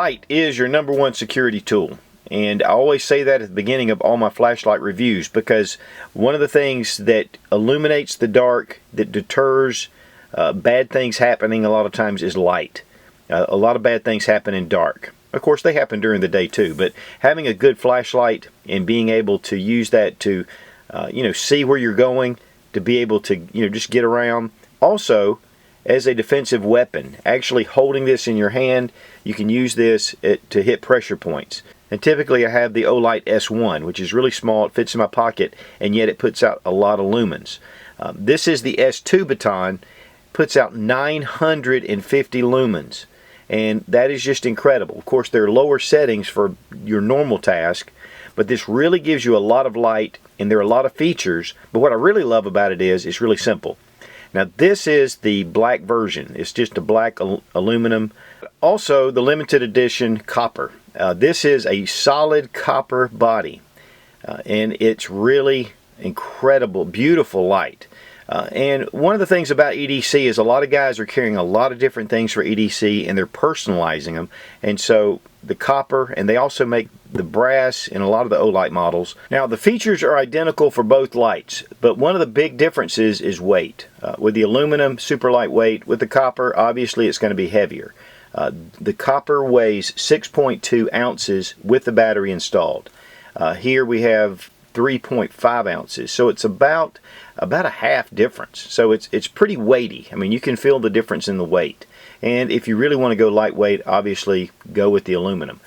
Light is your #1 security tool. And I always say that at the beginning of all my flashlight reviews, because one of the things that illuminates the dark, that deters bad things happening a lot of times, is light. A lot of bad things happen in dark. Of course, they happen during the day too, but having a good flashlight and being able to use that to see where you're going, to be able to just get around. Also, as a defensive weapon, actually holding this in your hand, you can use this to hit pressure points. And typically I have the Olight S1, which is really small, it fits in my pocket, and yet it puts out a lot of lumens. This is the S2 Baton, puts out 950 lumens, and that is just incredible. Of course, there are lower settings for your normal task, but this really gives you a lot of light, and there are a lot of features. But what I really love about it is it's really simple. Now, this is the black version. It's just a black aluminum. Also, the limited edition copper. This is a solid copper body, and it's really incredible, beautiful light. And one of the things about EDC is a lot of guys are carrying a lot of different things for EDC, and they're personalizing them. And so the copper, and they also make the brass in a lot of the Olight models. Now, the features are identical for both lights, but one of the big differences is weight. With the aluminum, super lightweight. With the copper, obviously it's going to be heavier. The copper weighs 6.2 ounces with the battery installed. Here we have 3.5 ounces, so it's about a half difference. So it's pretty weighty. I mean, you can feel the difference in the weight. And if you really want to go lightweight, obviously go with the aluminum.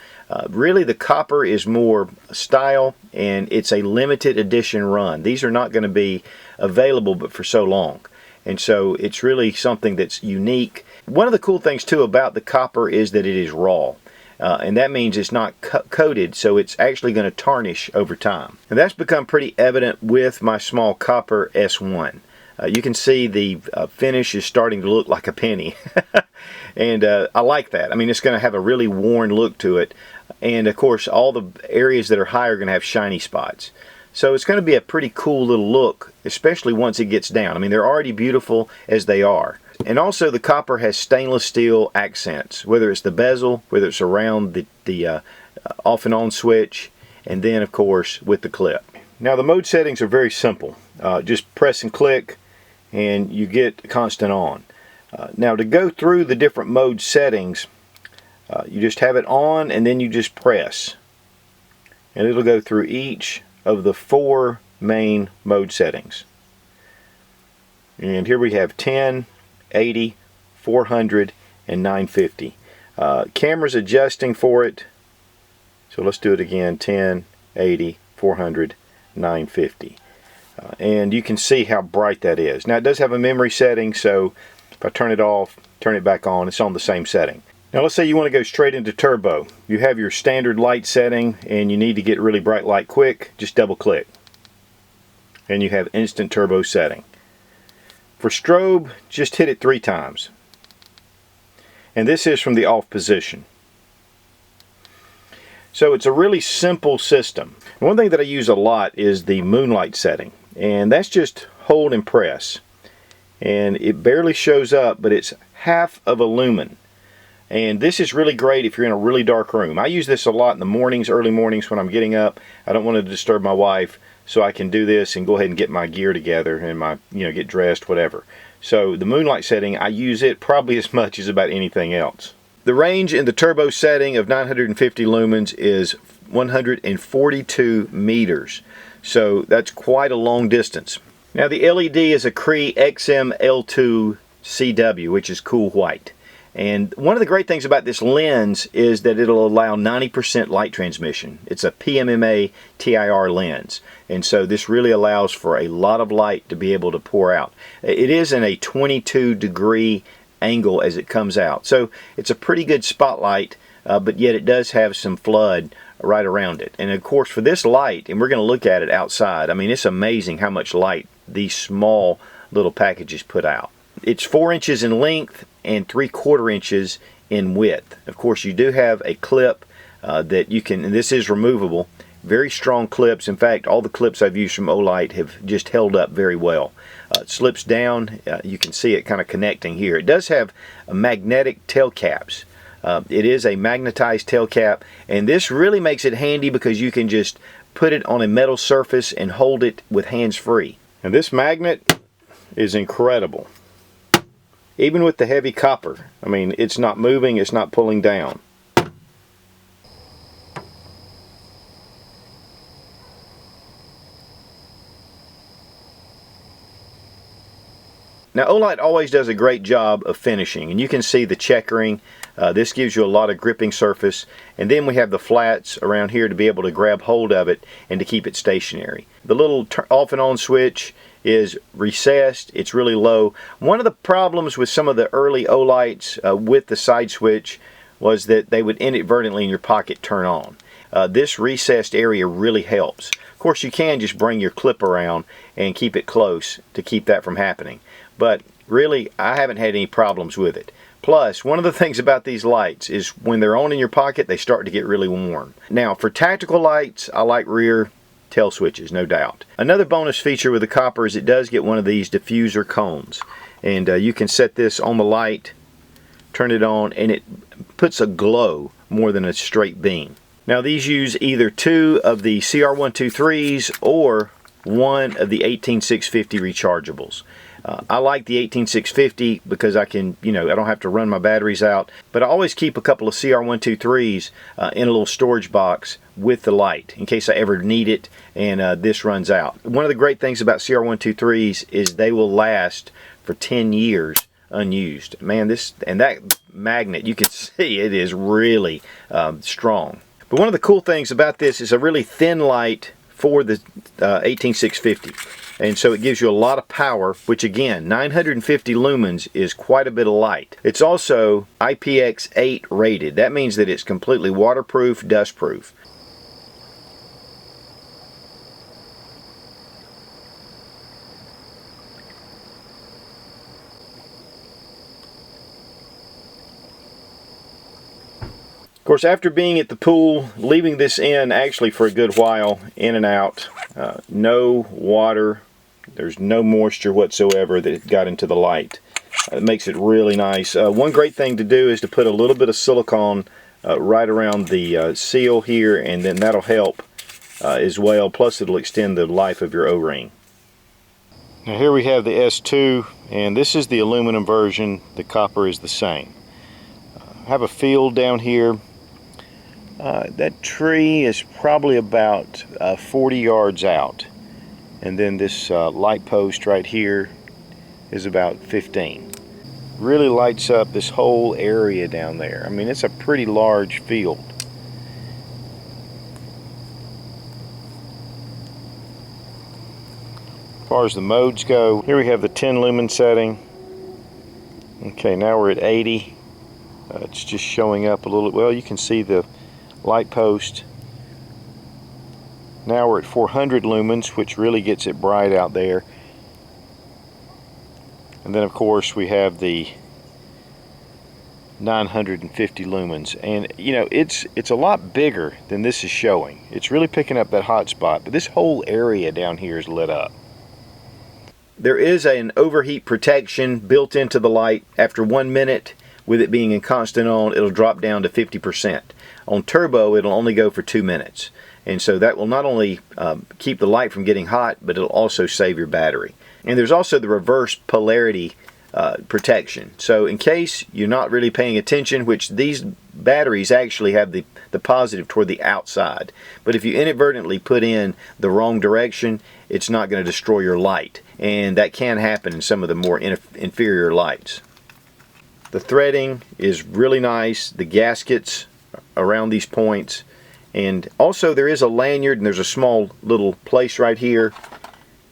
Really, the copper is more style, and it's a limited edition run. These are not going to be available but for so long. And so it's really something that's unique. One of the cool things too about the copper is that it is raw. And that means it's not coated, so it's actually going to tarnish over time. And that's become pretty evident with my small copper S1. You can see the finish is starting to look like a penny. And I like that. I mean, it's going to have a really worn look to it. And of course, all the areas that are high are going to have shiny spots. So it's going to be a pretty cool little look, especially once it gets down. I mean, they're already beautiful as they are. And also the copper has stainless steel accents, whether it's the bezel, whether it's around the off and on switch, and then of course with the clip. Now the mode settings are very simple. Just press and click and you get constant on. Now to go through the different mode settings, you just have it on and then you just press. And it'll go through each of the 4 main mode settings. And here we have 10, 80, 400, and 950. Camera's adjusting for it. So let's do it again. 10, 80, 400, 950. And you can see how bright that is. Now it does have a memory setting, so if I turn it off, turn it back on, it's on the same setting. Now let's say you want to go straight into turbo. You have your standard light setting and you need to get really bright light quick. Just double click. And you have instant turbo setting. For strobe, just hit it 3 times. And this is from the off position. So it's a really simple system. One thing that I use a lot is the Moonlight setting. And that's just hold and press. And it barely shows up, but it's half of a lumen. And this is really great if you're in a really dark room. I use this a lot in the mornings, early mornings when I'm getting up. I don't want to disturb my wife, so I can do this and go ahead and get my gear together and my, get dressed, whatever. So the Moonlight setting, I use it probably as much as about anything else. The range in the turbo setting of 950 lumens is 142 meters. So that's quite a long distance. Now the LED is a Cree XM-L2 CW, which is cool white. And one of the great things about this lens is that it'll allow 90% light transmission. It's a PMMA TIR lens. And so this really allows for a lot of light to be able to pour out. It is in a 22-degree angle as it comes out. So it's a pretty good spotlight, but yet it does have some flood right around it. And of course for this light, and we're going to look at it outside, I mean it's amazing how much light these small little packages put out. It's 4 inches in length and 3/4 inches in width. Of course you do have a clip that you can, and this is removable, very strong clips. In fact, all the clips I've used from Olight have just held up very well. It slips down, you can see it kind of connecting here. It does have magnetic tail caps, It is a magnetized tail cap, and this really makes it handy because you can just put it on a metal surface and hold it with hands free. And this magnet is incredible. Even with the heavy copper, I mean, it's not moving, it's not pulling down. Now, Olight always does a great job of finishing, and you can see the checkering. This gives you a lot of gripping surface, and then we have the flats around here to be able to grab hold of it and to keep it stationary. The little off and on switch is recessed, it's really low. One of the problems with some of the early Olights with the side switch was that they would inadvertently in your pocket turn on. This recessed area really helps. Of course, you can just bring your clip around and keep it close to keep that from happening. But really, I haven't had any problems with it. Plus, one of the things about these lights is when they're on in your pocket, they start to get really warm. Now, for tactical lights, I like rear tail switches, no doubt. Another bonus feature with the copper is it does get one of these diffuser cones. And you can set this on the light, turn it on, and it puts a glow more than a straight beam. Now, these use either 2 of the CR123s or 1 of the 18650 rechargeables. I like the 18650 because I can, I don't have to run my batteries out, but I always keep a couple of CR123s in a little storage box with the light in case I ever need it and this runs out. One of the great things about CR123s is they will last for 10 years unused. Man, that magnet, you can see it is really strong. But one of the cool things about this is a really thin light for the 18650. And so it gives you a lot of power, which again, 950 lumens is quite a bit of light. It's also IPX8 rated. That means that it's completely waterproof, dustproof. Of course, after being at the pool, leaving this in actually for a good while, in and out, no water, there's no moisture whatsoever that got into the light. It makes it really nice. One great thing to do is to put a little bit of silicone right around the seal here, and then that'll help as well. Plus, it'll extend the life of your O-ring. Now here we have the S2, and this is the aluminum version. The copper is the same. I have a field down here. That tree is probably about 40 yards out, and then this light post right here is about 15. Really lights up this whole area down there. I mean, it's a pretty large field. As far as the modes go, here we have the 10 lumen setting. Okay, now we're at 80. It's just showing up a little. Well, you can see the light post. Now we're at 400 lumens, which really gets it bright out there. And then of course we have the 950 lumens, and it's a lot bigger than this is showing. It's really picking up that hot spot, but this whole area down here is lit up. There is an overheat protection built into the light. After 1 minute, with it being in constant on, it'll drop down to 50%. On turbo, it'll only go for 2 minutes. And so that will not only keep the light from getting hot, but it'll also save your battery. And there's also the reverse polarity protection. So in case you're not really paying attention, which these batteries actually have the positive toward the outside. But if you inadvertently put in the wrong direction, it's not going to destroy your light. And that can happen in some of the more inferior lights. The threading is really nice. The gaskets around these points, and also there is a lanyard, and there's a small little place right here,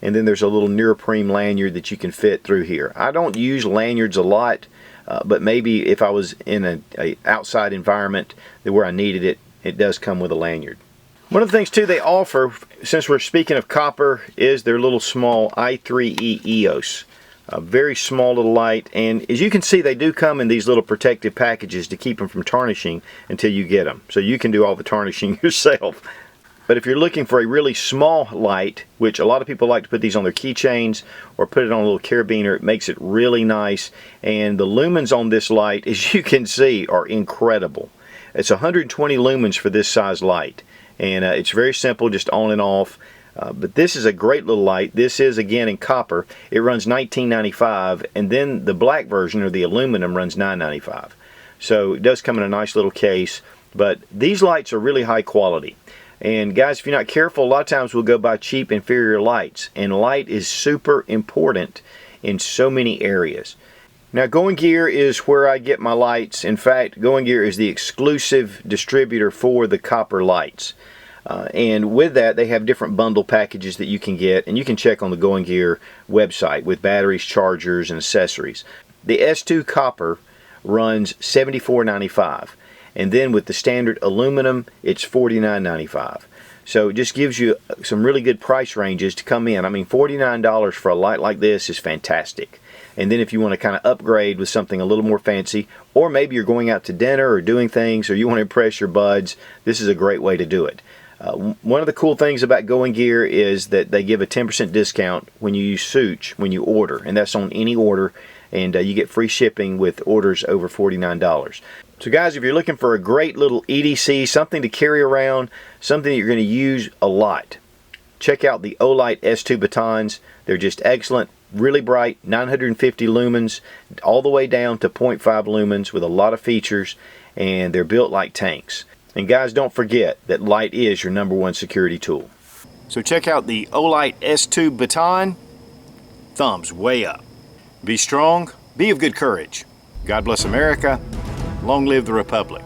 and then there's a little neoprene lanyard that you can fit through here. I don't use lanyards a lot, but maybe if I was in a outside environment where I needed it, it does come with a lanyard. One of the things too they offer, since we're speaking of copper, is their little small i3E EOS. A very small little light, and as you can see, they do come in these little protective packages to keep them from tarnishing until you get them. So you can do all the tarnishing yourself. But if you're looking for a really small light, which a lot of people like to put these on their keychains or put it on a little carabiner, it makes it really nice. And the lumens on this light, as you can see, are incredible. It's 120 lumens for this size light. And it's very simple, just on and off. But this is a great little light. This is, again, in copper. It runs $19.95, and then the black version, or the aluminum, runs $9.95. So it does come in a nice little case. But these lights are really high quality. And guys, if you're not careful, a lot of times we'll go buy cheap, inferior lights. And light is super important in so many areas. Now, Going Gear is where I get my lights. In fact, Going Gear is the exclusive distributor for the copper lights. And with that, they have different bundle packages that you can get. And you can check on the Going Gear website with batteries, chargers, and accessories. The S2 copper runs $74.95. And then with the standard aluminum, it's $49.95. So it just gives you some really good price ranges to come in. I mean, $49 for a light like this is fantastic. And then if you want to kind of upgrade with something a little more fancy, or maybe you're going out to dinner or doing things, or you want to impress your buds, this is a great way to do it. One of the cool things about Going Gear is that they give a 10% discount when you use Such when you order. And that's on any order. And you get free shipping with orders over $49. So guys, if you're looking for a great little EDC, something to carry around, something that you're going to use a lot, check out the Olight S2 batons. They're just excellent, really bright, 950 lumens, all the way down to 0.5 lumens with a lot of features, and they're built like tanks. And guys, don't forget that light is your #1 security tool. So check out the Olight S2 baton. Thumbs way up. Be strong, be of good courage. God bless America. Long live the Republic.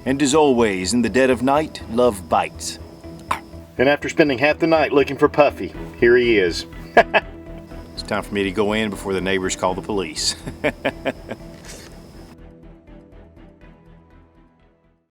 And as always, in the dead of night, love bites. And after spending half the night looking for Puffy, here he is. It's time for me to go in before the neighbors call the police.